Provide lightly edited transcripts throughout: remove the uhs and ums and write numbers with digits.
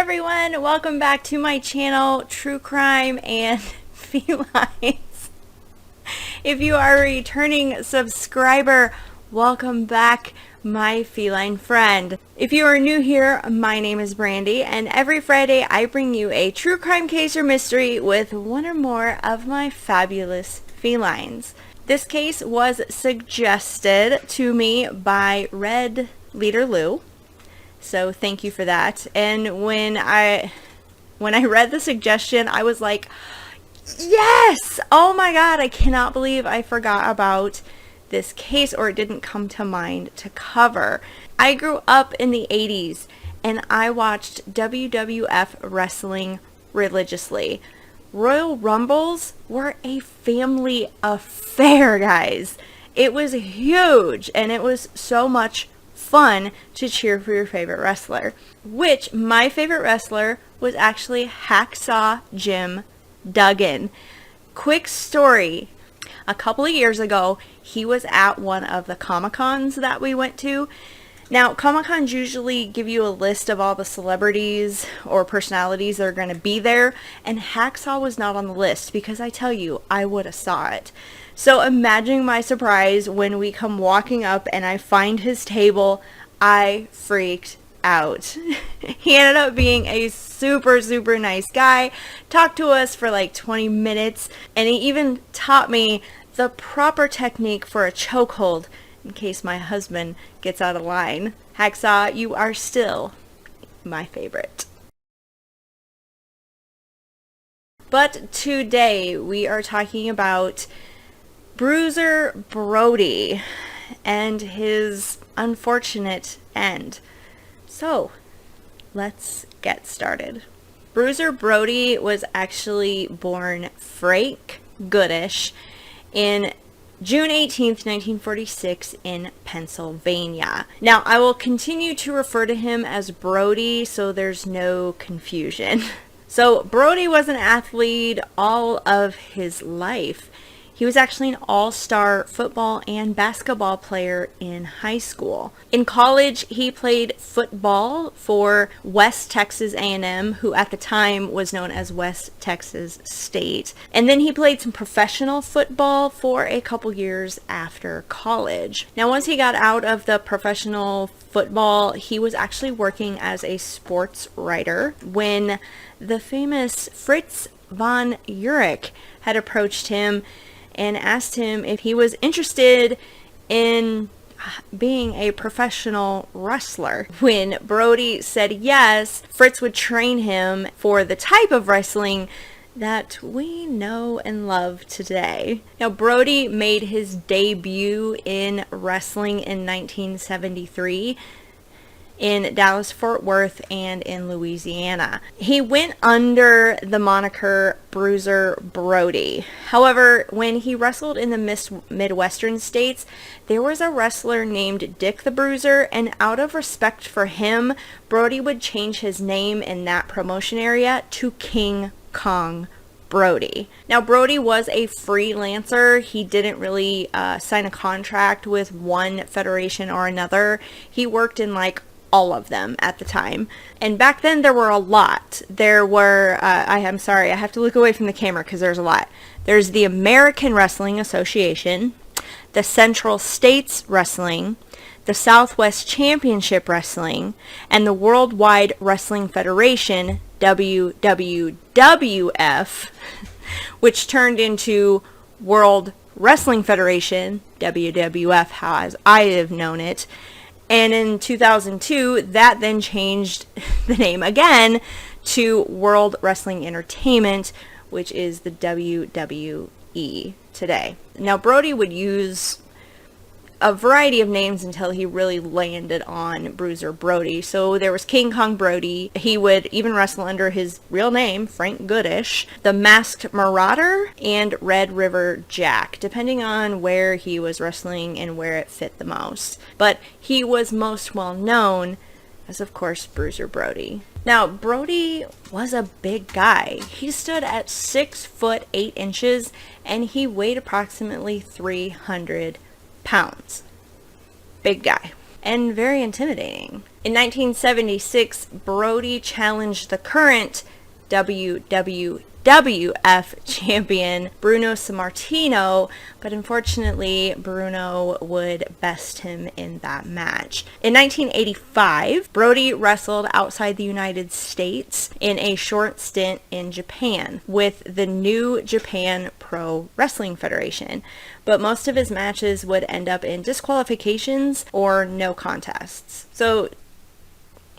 everyone, welcome back to my channel, True Crime and Felines. If you are a returning subscriber, welcome back, my feline friend. If you are new here, my name is Brandy, and every Friday I bring you a true crime case or mystery with one or more of my fabulous felines. This case was suggested to me by Red Leader Lou. So thank you for that. And when I read the suggestion, I was like, yes! Oh my god, I cannot believe I forgot about this case, or it didn't come to mind to cover. I grew up in the 80s and I watched WWF wrestling religiously. Royal Rumbles were a family affair, guys. It was huge and it was so much fun to cheer for your favorite wrestler, which my favorite wrestler was actually Hacksaw Jim Duggan. Quick story, a couple of years ago he was at one of the Comic-Cons that we went to. Now, Comic-Cons usually give you a list of all the celebrities or personalities that are going to be there, and Hacksaw was not on the list because I tell you, I would have saw it. So imagine my surprise when we come walking up and I find his table. I freaked out. He ended up being a super nice guy, talked to us for like 20 minutes, and he even taught me the proper technique for a chokehold in case my husband gets out of line. Hacksaw, you are still my favorite. But today we are talking about Bruiser Brody and his unfortunate end. So, let's get started. Bruiser Brody was actually born Frank Goodish in June 18th, 1946 in Pennsylvania. Now, I will continue to refer to him as Brody so there's no confusion. So, Brody was an athlete all of his life. He was actually an all-star football and basketball player in high school. In college, he played football for West Texas A&M, who at the time was known as West Texas State. And then he played some professional football for a couple years after college. Now, once he got out of the professional football, he was actually working as a sports writer when the famous Fritz von Urich had approached him and asked him if he was interested in being a professional wrestler. When Brody said yes, Fritz would train him for the type of wrestling that we know and love today. Now, Brody made his debut in wrestling in 1973 in Dallas-Fort Worth and in Louisiana. He went under the moniker Bruiser Brody. However, when he wrestled in the Midwestern states, there was a wrestler named Dick the Bruiser, and out of respect for him, Brody would change his name in that promotion area to King Kong Brody. Now, Brody was a freelancer. He didn't really sign a contract with one federation or another. He worked in like all of them at the time. And back then there were a lot. There were, I'm sorry, I have to look away from the camera because there's a lot. There's the American Wrestling Association, the Central States Wrestling, the Southwest Championship Wrestling, and the Worldwide Wrestling Federation, WWWF, which turned into World Wrestling Federation, WWF, as I have known it. And in 2002, that then changed the name again to World Wrestling Entertainment, which is the WWE today. Now, Brody would use a variety of names until he really landed on Bruiser Brody. So there was King Kong Brody. He would even wrestle under his real name, Frank Goodish, the Masked Marauder, and Red River Jack, depending on where he was wrestling and where it fit the most. But he was most well known as, of course, Bruiser Brody. Now, Brody was a big guy. He stood at 6 foot 8 inches and he weighed approximately 300 pounds. Big guy. and very intimidating. In 1976, Brody challenged the current WWF champion Bruno Sammartino, but unfortunately Bruno would best him in that match. In 1985, Brody wrestled outside the United States in a short stint in Japan with the New Japan Pro Wrestling Federation, but most of his matches would end up in disqualifications or no contests. So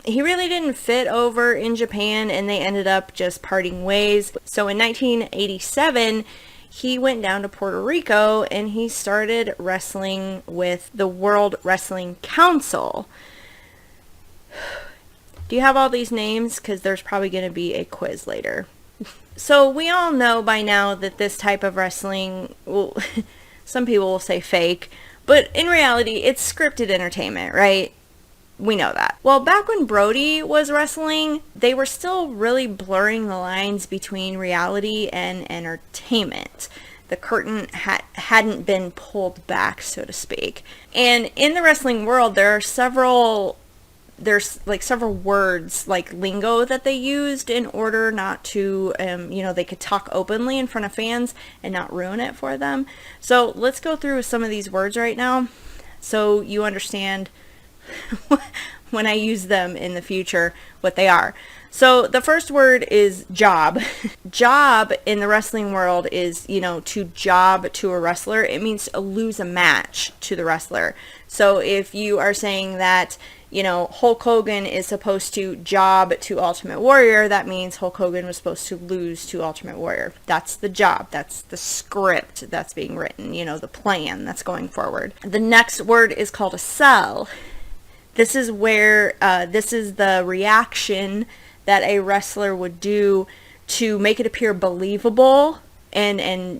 he really didn't fit over in Japan, and they ended up just parting ways. So in 1987, he went down to Puerto Rico and he started wrestling with the World Wrestling Council. Do you have all these names? Because there's probably going to be a quiz later. So we all know by now that this type of wrestling, well, some people will say fake, but in reality, it's scripted entertainment, right? We know that. Well, back when Brody was wrestling, they were still really blurring the lines between reality and entertainment. The curtain hadn't been pulled back, so to speak. And in the wrestling world, there's several words like lingo that they used in order not to, they could talk openly in front of fans and not ruin it for them. So let's go through some of these words right now so you understand when I use them in the future what they are. So the first word is job. Job in the wrestling world is, to job to a wrestler. It means to lose a match to the wrestler. So if you are saying that, Hulk Hogan is supposed to job to Ultimate Warrior, that means Hulk Hogan was supposed to lose to Ultimate Warrior. That's the job. That's the script that's being written, the plan that's going forward. The next word is called a sell. This is where, this is the reaction that a wrestler would do to make it appear believable and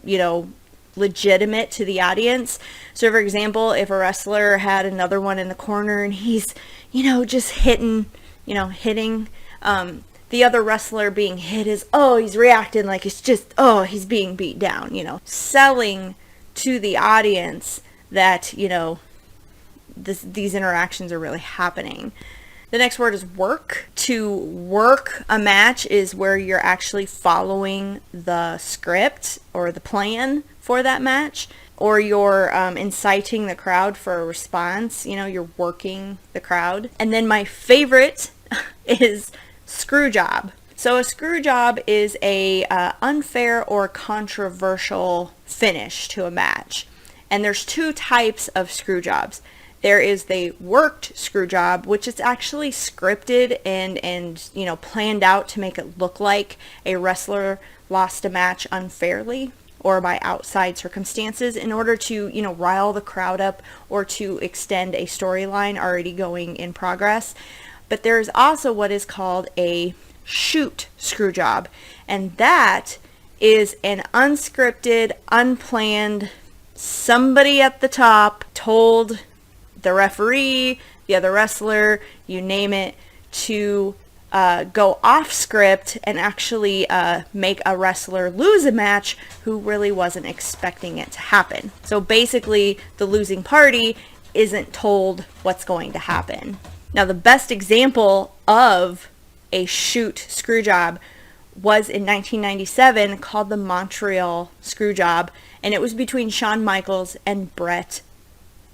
legitimate to the audience. So for example, if a wrestler had another one in the corner and he's, just hitting, the other wrestler being hit is, he's reacting like it's just, he's being beat down, selling to the audience that, these interactions are really happening. The next word is work. To work a match is where you're actually following the script or the plan for that match, or you're inciting the crowd for a response. You're working the crowd. And then my favorite is screw job. So a screw job is a unfair or controversial finish to a match. And there's two types of screw jobs. There is the worked screw job, which is actually scripted and planned out to make it look like a wrestler lost a match unfairly or by outside circumstances in order to, rile the crowd up or to extend a storyline already going in progress. But there's also what is called a shoot screw job, and that is an unscripted, unplanned, somebody at the top told the referee, the other wrestler, you name it, to go off script and actually make a wrestler lose a match who really wasn't expecting it to happen. So basically, the losing party isn't told what's going to happen. Now, the best example of a shoot screw job was in 1997 called the Montreal screw job, and it was between Shawn Michaels and Bret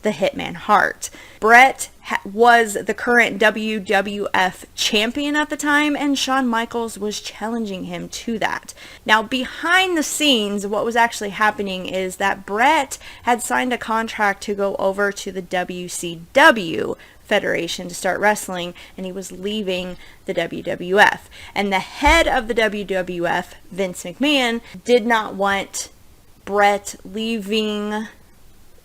the Hitman Hart. Bret was the current WWF champion at the time, and Shawn Michaels was challenging him to that. Now, behind the scenes, what was actually happening is that Bret had signed a contract to go over to the WCW Federation to start wrestling, and he was leaving the WWF. And the head of the WWF, Vince McMahon, did not want Bret leaving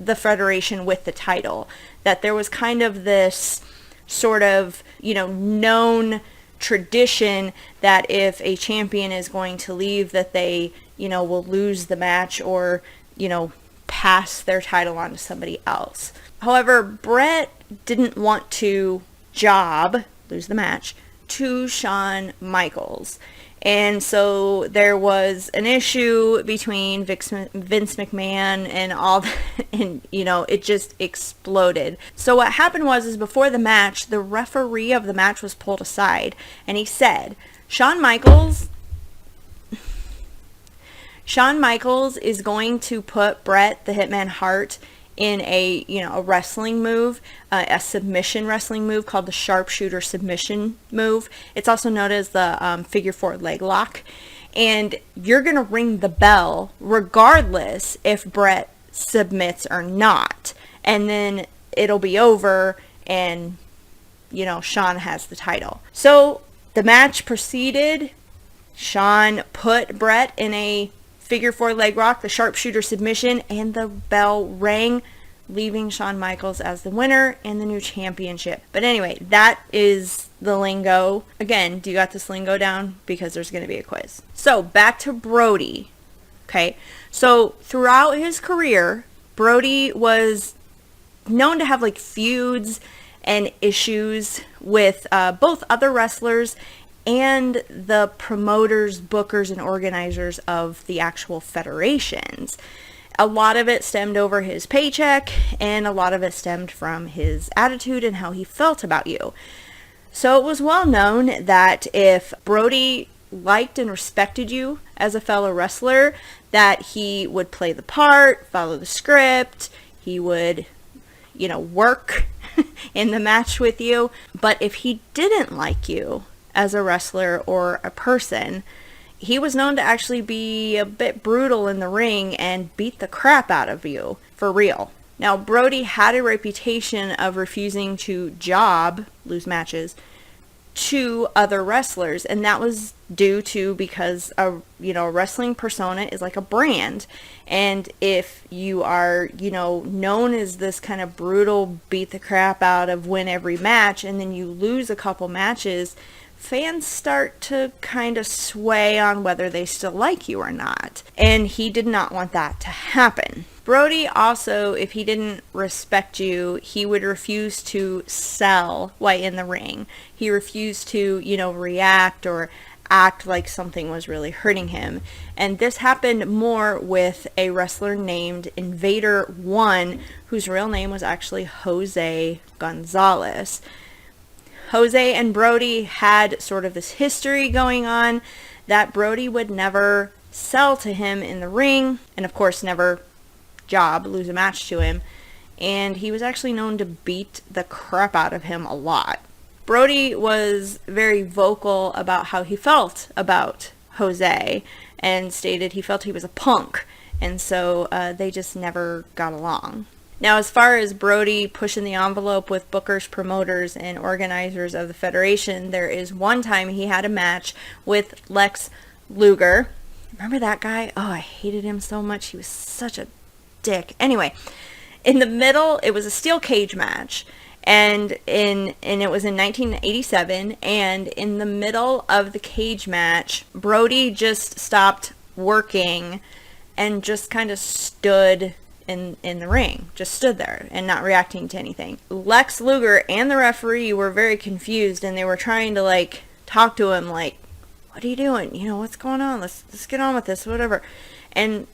the Federation with the title. That there was kind of this sort of, known tradition that if a champion is going to leave, that they, will lose the match or, pass their title on to somebody else. However, Bret didn't want to lose the match, to Shawn Michaels. And so there was an issue between Vince McMahon and all that, and it just exploded. So what happened is before the match, the referee of the match was pulled aside, and he said, Shawn Michaels is going to put Bret the Hitman Hart in a wrestling move, a submission wrestling move called the sharpshooter submission move. It's also known as the figure 4 leg lock. And you're going to ring the bell regardless if Bret submits or not. And then it'll be over and, Shawn has the title. So the match proceeded. Shawn put Bret in a figure 4 leg rock, the sharpshooter submission, and the bell rang, leaving Shawn Michaels as the winner and the new championship. But anyway, that is the lingo. Again, do you got this lingo down? Because there's going to be a quiz. So back to Brody. Okay, so throughout his career, Brody was known to have feuds and issues with both other wrestlers and the promoters, bookers, and organizers of the actual federations. A lot of it stemmed over his paycheck, and a lot of it stemmed from his attitude and how he felt about you. So it was well known that if Brody liked and respected you as a fellow wrestler, that he would play the part, follow the script, he would, work in the match with you. But if he didn't like you as a wrestler or a person, he was known to actually be a bit brutal in the ring and beat the crap out of you, for real. Now, Brody had a reputation of refusing to lose matches, to other wrestlers, and that was due to because a wrestling persona is like a brand, and if you are known as this kind of brutal, beat the crap out of, win every match, and then you lose a couple matches, fans start to kind of sway on whether they still like you or not. And he did not want that to happen. Brody also, if he didn't respect you, he would refuse to sell while in the ring. He refused to, react or act like something was really hurting him. And this happened more with a wrestler named Invader 1, whose real name was actually Jose Gonzalez. Jose and Brody had sort of this history going on that Brody would never sell to him in the ring, and of course never lose a match to him, and he was actually known to beat the crap out of him a lot. Brody was very vocal about how he felt about Jose and stated he felt he was a punk, and so they just never got along. Now, as far as Brody pushing the envelope with bookers, promoters, and organizers of the Federation, there is one time he had a match with Lex Luger. Remember that guy? Oh, I hated him so much. He was such a dick. Anyway, in the middle, it was a steel cage match, and it was in 1987, and in the middle of the cage match, Brody just stopped working and just kind of stood in the ring, just stood there and not reacting to anything. Lex Luger and the referee were very confused, and they were trying to talk to him what are you doing? What's going on? Let's get on with this, whatever. And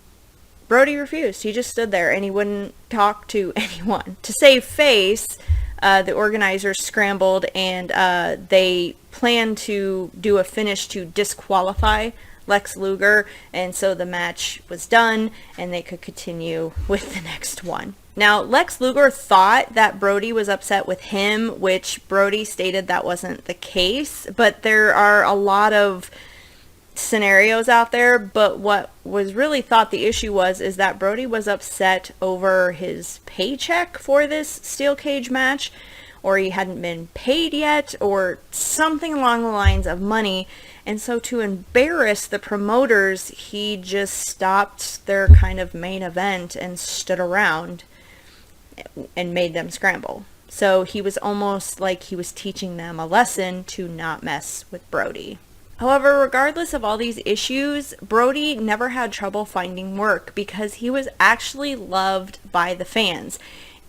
Brody refused. He just stood there and he wouldn't talk to anyone. To save face, the organizers scrambled, and they planned to do a finish to disqualify Lex Luger, and so the match was done and they could continue with the next one. Now, Lex Luger thought that Brody was upset with him, which Brody stated that wasn't the case, but there are a lot of scenarios out there. But what was really thought the issue is that Brody was upset over his paycheck for this steel cage match, or he hadn't been paid yet, or something along the lines of money. And so to embarrass the promoters, he just stopped their kind of main event and stood around and made them scramble. So he was almost like he was teaching them a lesson to not mess with Brody. However, regardless of all these issues, Brody never had trouble finding work because he was actually loved by the fans.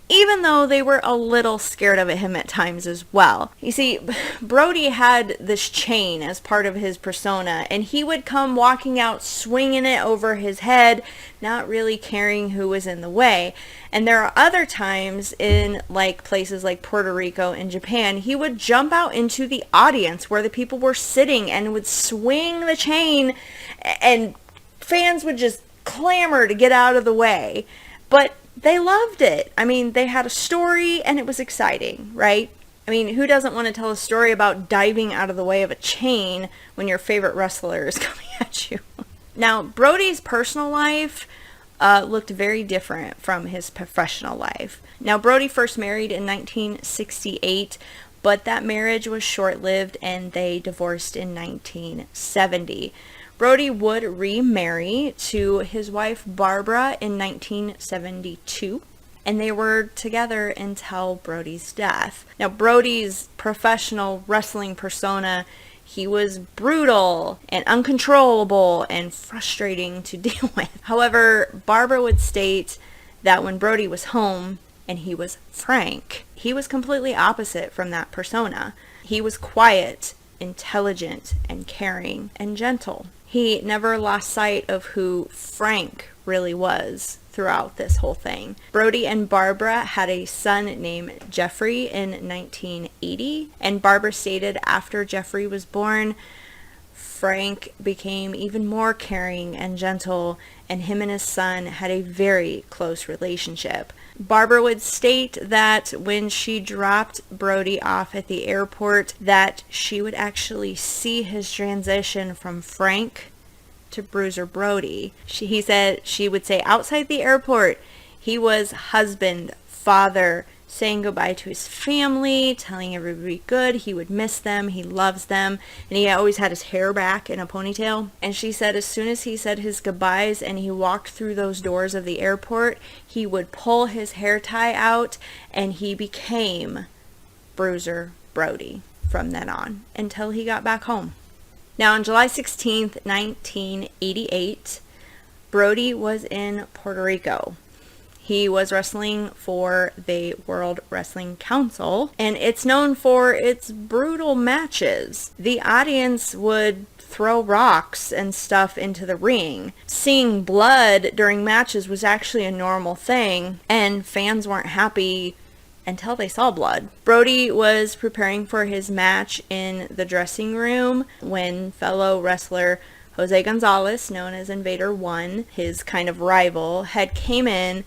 even though they were a little scared of him at times as well. You see, Brody had this chain as part of his persona, and he would come walking out swinging it over his head, not really caring who was in the way. And there are other times in like places like Puerto Rico and Japan, he would jump out into the audience where the people were sitting and would swing the chain, and fans would just clamor to get out of the way. But they loved it. I mean, they had a story and it was exciting, right? I mean, who doesn't want to tell a story about diving out of the way of a chain when your favorite wrestler is coming at you? Now, Brody's personal life looked very different from his professional life. Now, Brody first married in 1968, but that marriage was short-lived and they divorced in 1970. Brody would remarry to his wife Barbara in 1972, and they were together until Brody's death. Now, Brody's professional wrestling persona, he was brutal and uncontrollable and frustrating to deal with. However, Barbara would state that when Brody was home and he was Frank, he was completely opposite from that persona. He was quiet, intelligent, and caring, and gentle. He never lost sight of who Frank really was throughout this whole thing. Brody and Barbara had a son named Jeffrey in 1980, and Barbara stated after Jeffrey was born, Frank became even more caring and gentle, and him and his son had a very close relationship. Barbara would state that when she dropped Brody off at the airport, that she would actually see his transition from Frank to Bruiser Brody. He said she would say outside the airport, he was husband, father, saying goodbye to his family, telling everybody good, he would miss them, he loves them, and he always had his hair back in a ponytail. And she said as soon as he said his goodbyes and he walked through those doors of the airport, he would pull his hair tie out and he became Bruiser Brody from then on until he got back home. Now on July 16th, 1988, Brody was in Puerto Rico. He was wrestling for the World Wrestling Council, and it's known for its brutal matches. The audience would throw rocks and stuff into the ring. Seeing blood during matches was actually a normal thing, and fans weren't happy until they saw blood. Brody was preparing for his match in the dressing room when fellow wrestler Jose Gonzalez, known as Invader 1, his kind of rival, had came in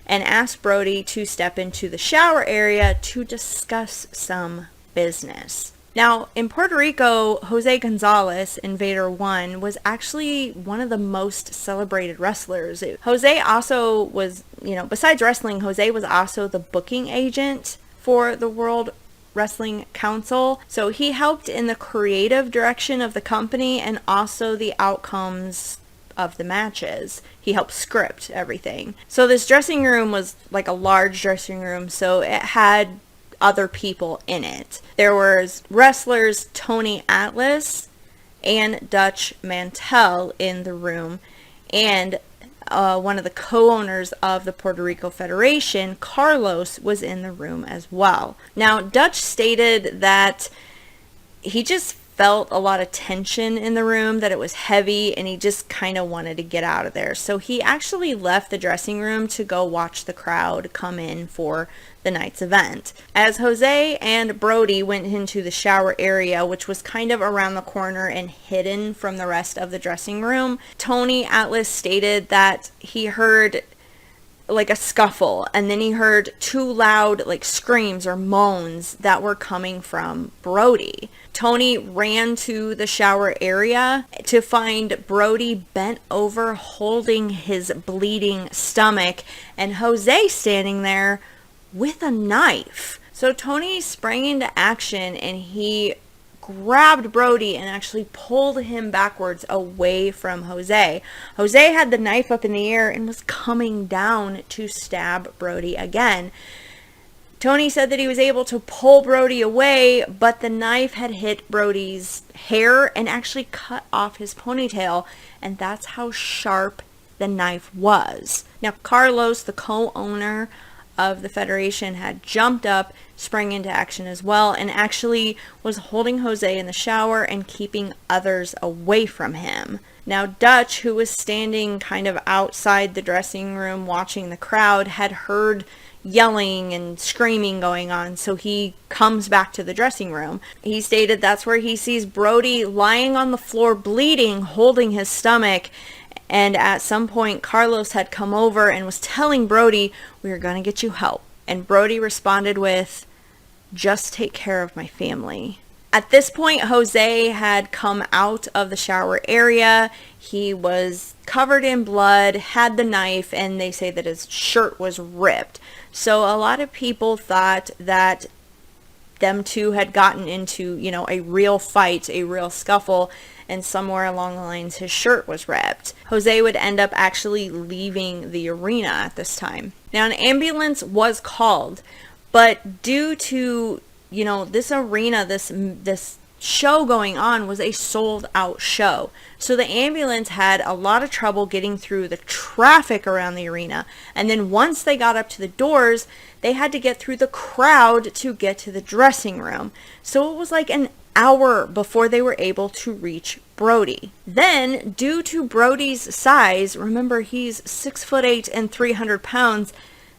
and asked Brody to step into the shower area to discuss some business. Now, in Puerto Rico, Jose Gonzalez, Invader 1, was actually one of the most celebrated wrestlers. Jose also was, besides wrestling, Jose was also the booking agent for the World Wrestling Council. So he helped in the creative direction of the company and also the outcomes of the matches. He helped script everything. So this dressing room was like a large dressing room, so it had other people in it. There was wrestlers Tony Atlas and Dutch Mantel in the room, and one of the co-owners of the Puerto Rico Federation, Carlos, was in the room as well. Now, Dutch stated that he just felt a lot of tension in the room, that it was heavy, and he just kind of wanted to get out of there. So he actually left the dressing room to go watch the crowd come in for the night's event. As Jose and Brody went into the shower area, which was kind of around the corner and hidden from the rest of the dressing room, Tony Atlas stated that he heard like a scuffle, and then he heard two loud like screams or moans that were coming from Brody. Tony ran to the shower area to find Brody bent over holding his bleeding stomach and Jose standing there with a knife. So Tony sprang into action and he grabbed Brody and actually pulled him backwards away from Jose. Jose had the knife up in the air and was coming down to stab Brody again. Tony said that he was able to pull Brody away, but the knife had hit Brody's hair and actually cut off his ponytail, and that's how sharp the knife was. Now, Carlos, the co-owner of the Federation had jumped up, sprang into action as well, and actually was holding Jose in the shower and keeping others away from him. Now, Dutch, who was standing kind of outside the dressing room watching the crowd, had heard yelling and screaming going on, so he comes back to the dressing room. He stated that's where he sees Brody lying on the floor bleeding, holding his stomach, and at some point Carlos had come over and was telling Brody, "We're going to get you help." And Brody responded with, "Just take care of my family." At this point, Jose had come out of the shower area. He was covered in blood, had the knife, and they say that his shirt was ripped. So a lot of people thought that them two had gotten into, a real fight, a real scuffle, and somewhere along the lines his shirt was ripped. Jose would end up actually leaving the arena at this time. Now, an ambulance was called, but due to this arena, this show going on was a sold out show. So the ambulance had a lot of trouble getting through the traffic around the arena. And then once they got up to the doors, they had to get through the crowd to get to the dressing room. So it was like an hour before they were able to reach Brody. Then, due to Brody's size, remember he's 6'8" and 300 pounds,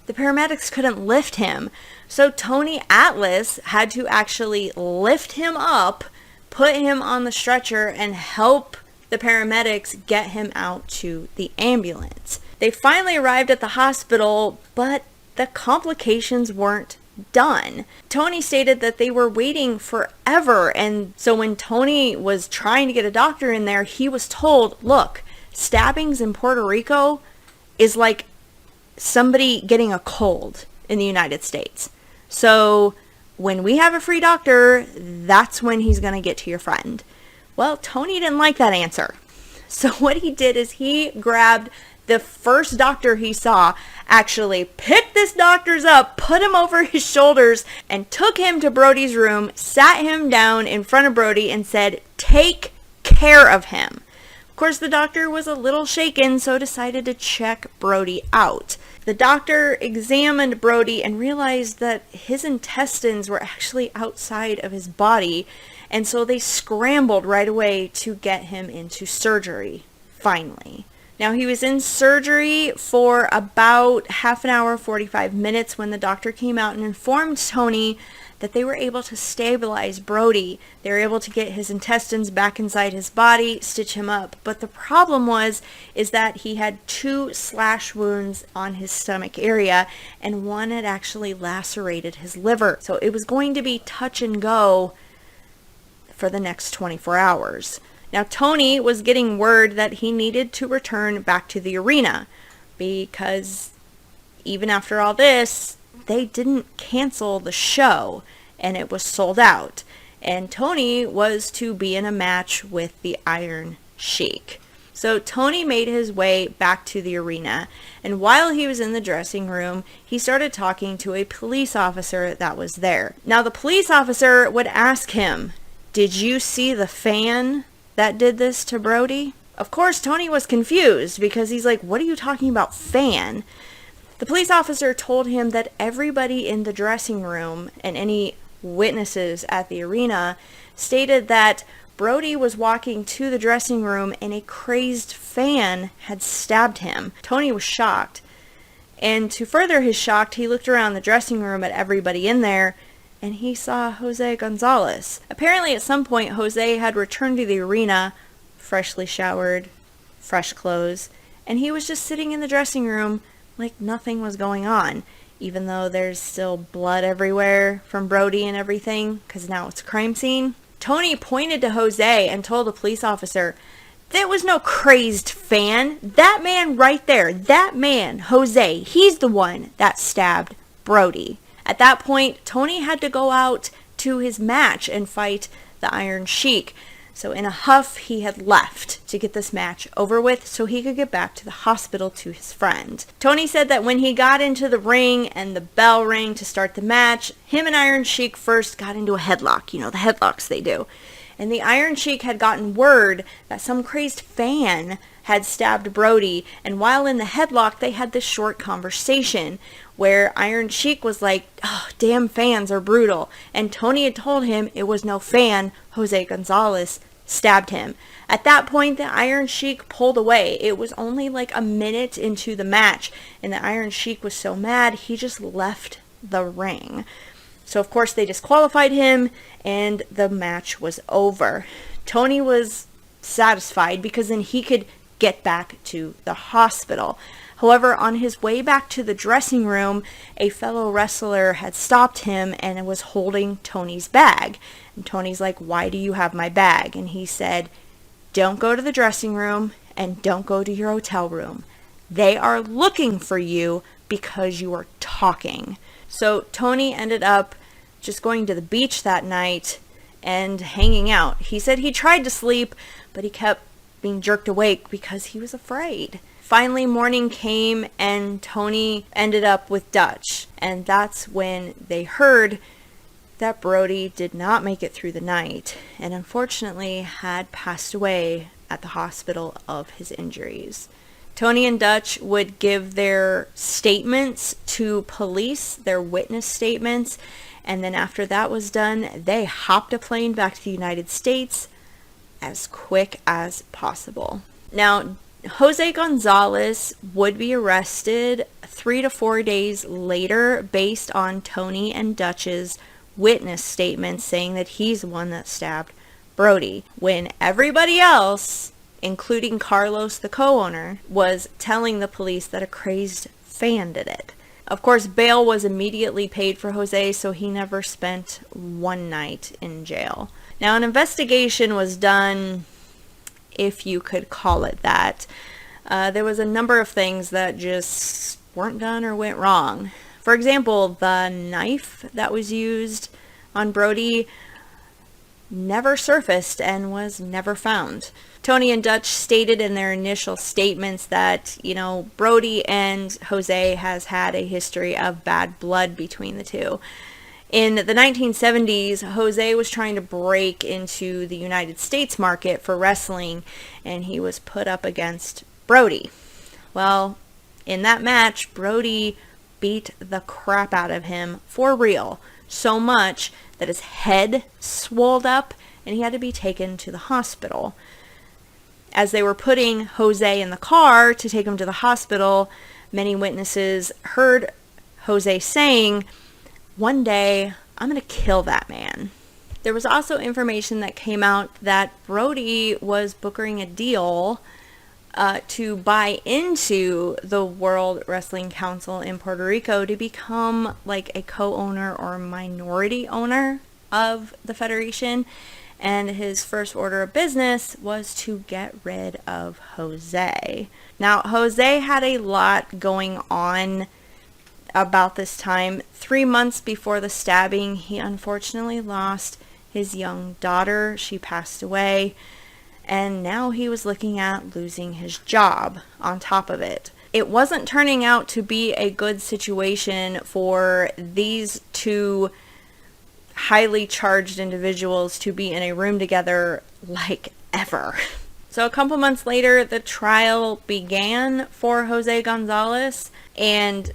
the paramedics couldn't lift him. So Tony Atlas had to actually lift him up, put him on the stretcher, and help the paramedics get him out to the ambulance. They finally arrived at the hospital, but the complications weren't done. Tony stated that they were waiting forever, and so when Tony was trying to get a doctor in there, he was told, look, stabbings in Puerto Rico is like somebody getting a cold in the United States. So when we have a free doctor, that's when he's going to get to your friend. Well, Tony didn't like that answer. So what he did is he grabbed the first doctor he saw, actually picked this doctor's up, put him over his shoulders, and took him to Brody's room, sat him down in front of Brody, and said, "Take care of him." Of course, the doctor was a little shaken, so decided to check Brody out. The doctor examined Brody and realized that his intestines were actually outside of his body, and so they scrambled right away to get him into surgery, finally. Now, he was in surgery for about half an hour, 45 minutes, when the doctor came out and informed Tony that they were able to stabilize Brody. They were able to get his intestines back inside his body, stitch him up. But the problem is that he had 2 slash wounds on his stomach area, and one had actually lacerated his liver. So it was going to be touch and go for the next 24 hours. Now, Tony was getting word that he needed to return back to the arena because even after all this, they didn't cancel the show and it was sold out. And Tony was to be in a match with the Iron Sheik. So Tony made his way back to the arena, and while he was in the dressing room, he started talking to a police officer that was there. Now, the police officer would ask him, "Did you see the fan that did this to Brody?" Of course, Tony was confused because he's like, "What are you talking about, fan?" The police officer told him that everybody in the dressing room and any witnesses at the arena stated that Brody was walking to the dressing room and a crazed fan had stabbed him. Tony was shocked. And to further his shock, he looked around the dressing room at everybody in there and he saw Jose Gonzalez. Apparently at some point, Jose had returned to the arena, freshly showered, fresh clothes, and he was just sitting in the dressing room like nothing was going on, even though there's still blood everywhere from Brody and everything, because now it's a crime scene. Tony pointed to Jose and told the police officer, "There was no crazed fan. That man right there, that man, Jose, he's the one that stabbed Brody." At that point, Tony had to go out to his match and fight the Iron Sheik. So in a huff, he had left to get this match over with so he could get back to the hospital to his friend. Tony said that when he got into the ring and the bell rang to start the match, him and Iron Sheik first got into a headlock. You know, the headlocks they do. And the Iron Sheik had gotten word that some crazed fan had stabbed Brody, and while in the headlock, they had this short conversation where Iron Sheik was like, "Oh, damn fans are brutal," and Tony had told him it was no fan, Jose Gonzalez, stabbed him. At that point, the Iron Sheik pulled away. It was only like a minute into the match, and the Iron Sheik was so mad, he just left the ring. So, of course, they disqualified him, and the match was over. Tony was satisfied because then he could get back to the hospital. However, on his way back to the dressing room, a fellow wrestler had stopped him and was holding Tony's bag. And Tony's like, "Why do you have my bag?" And he said, "Don't go to the dressing room and don't go to your hotel room. They are looking for you because you are talking." So Tony ended up just going to the beach that night and hanging out. He said he tried to sleep, but he kept being jerked awake because he was afraid. Finally, morning came and Tony ended up with Dutch. And that's when they heard that Brody did not make it through the night and unfortunately had passed away at the hospital of his injuries. Tony and Dutch would give their statements to police, their witness statements, and then after that was done, they hopped a plane back to the United States as quick as possible. Now, Jose Gonzalez would be arrested 3 to 4 days later based on Tony and Dutch's witness statements saying that he's the one that stabbed Brody, when everybody else, including Carlos, the co-owner, was telling the police that a crazed fan did it. Of course, bail was immediately paid for Jose, so he never spent one night in jail. Now, an investigation was done, if you could call it that. There was a number of things that just weren't done or went wrong. For example, the knife that was used on Brody never surfaced and was never found. Tony and Dutch stated in their initial statements that, Brody and Jose has had a history of bad blood between the two. In the 1970s, Jose was trying to break into the United States market for wrestling, and he was put up against Brody. Well, in that match, Brody beat the crap out of him for real, so much that his head swelled up and he had to be taken to the hospital. As they were putting Jose in the car to take him to the hospital, many witnesses heard Jose saying, "One day, I'm going to kill that man." There was also information that came out that Brody was brokering a deal to buy into the World Wrestling Council in Puerto Rico to become like a co-owner or minority owner of the federation. And his first order of business was to get rid of Jose. Now, Jose had a lot going on about this time. 3 months before the stabbing, he unfortunately lost his young daughter. She passed away. And now he was looking at losing his job on top of it. It wasn't turning out to be a good situation for these two highly charged individuals to be in a room together like ever. So a couple months later, the trial began for Jose Gonzalez, and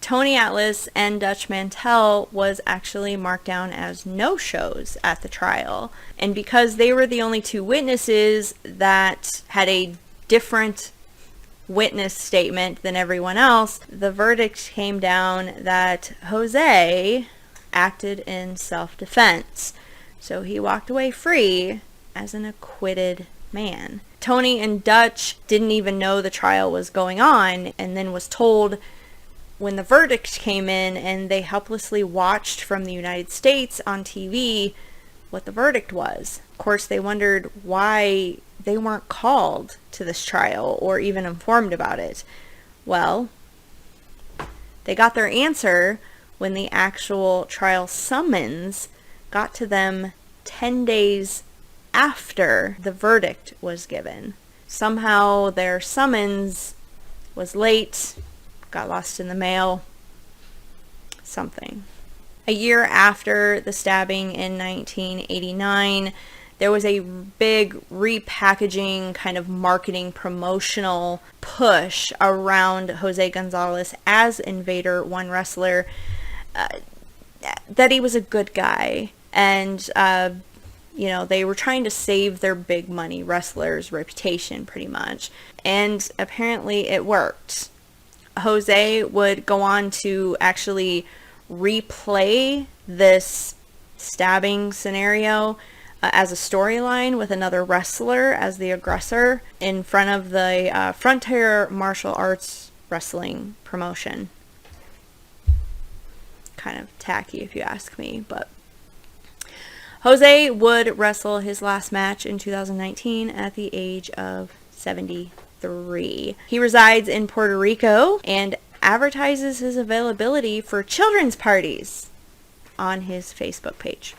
Tony Atlas and Dutch Mantell was actually marked down as no-shows at the trial. And because they were the only two witnesses that had a different witness statement than everyone else, the verdict came down that Jose acted in self-defense. So he walked away free as an acquitted man. Tony and Dutch didn't even know the trial was going on, and then was told when the verdict came in, and they helplessly watched from the United States on TV what the verdict was. Of course, they wondered why they weren't called to this trial or even informed about it. Well, they got their answer when the actual trial summons got to them 10 days after the verdict was given. Somehow their summons was late, got lost in the mail, something. A year after the stabbing in 1989, there was a big repackaging, kind of marketing, promotional push around Jose Gonzalez as Invader 1 wrestler, that he was a good guy. And, you know, they were trying to save their big money wrestler's reputation, pretty much. And apparently it worked. Jose would go on to actually replay this stabbing scenario as a storyline with another wrestler as the aggressor in front of the Frontier Martial Arts Wrestling promotion. Kind of tacky if you ask me, but Jose would wrestle his last match in 2019 at the age of 73. He resides in Puerto Rico and advertises his availability for children's parties on his Facebook page.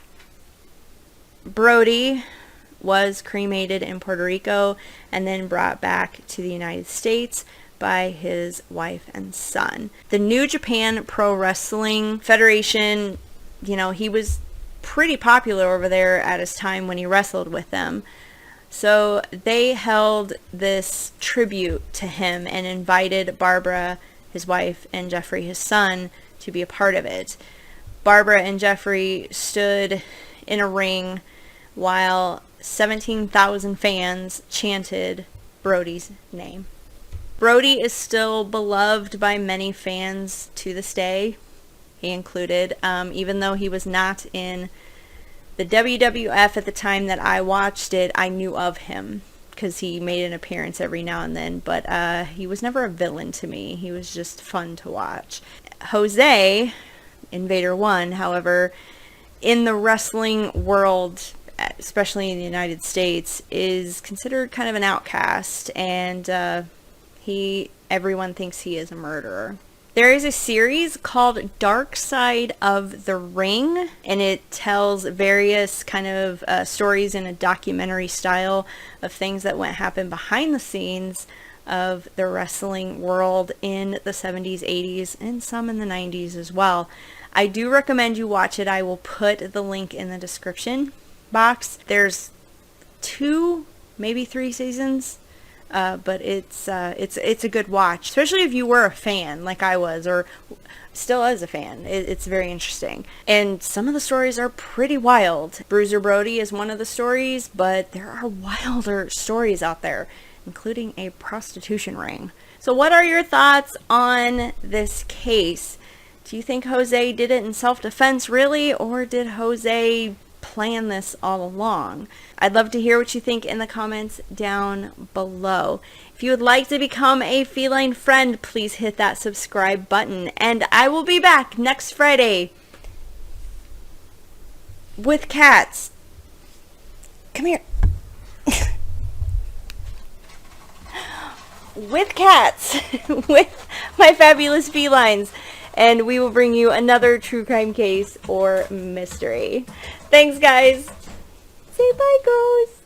Brody was cremated in Puerto Rico and then brought back to the United States by his wife and son. The New Japan Pro Wrestling Federation, you know, he was pretty popular over there at his time when he wrestled with them. So they held this tribute to him and invited Barbara, his wife, and Jeffrey, his son, to be a part of it. Barbara and Jeffrey stood in a ring while 17,000 fans chanted Brody's name. Brody is still beloved by many fans to this day, he included, even though he was not in the WWF at the time that I watched it. I knew of him because he made an appearance every now and then, but he was never a villain to me. He was just fun to watch. Jose, Invader 1, however, in the wrestling world, especially in the United States, is considered kind of an outcast, and everyone thinks he is a murderer. There is a series called Dark Side of the Ring, and it tells various kind of stories in a documentary style of things that happen behind the scenes of the wrestling world in the 70s, 80s, and some in the 90s as well. I do recommend you watch it. I will put the link in the description box. There's 2, maybe 3 seasons. But it's a good watch, especially if you were a fan like I was, or still as a fan. It's very interesting. And some of the stories are pretty wild. Bruiser Brody is one of the stories, but there are wilder stories out there, including a prostitution ring. So what are your thoughts on this case? Do you think Jose did it in self-defense, really, or did Jose plan this all along? I'd love to hear what you think in the comments down below. If you would like to become a feline friend, please hit that subscribe button, and I will be back next Friday with cats. Come here. With cats, with my fabulous felines, and we will bring you another true crime case or mystery. Thanks, guys. Say bye, girls.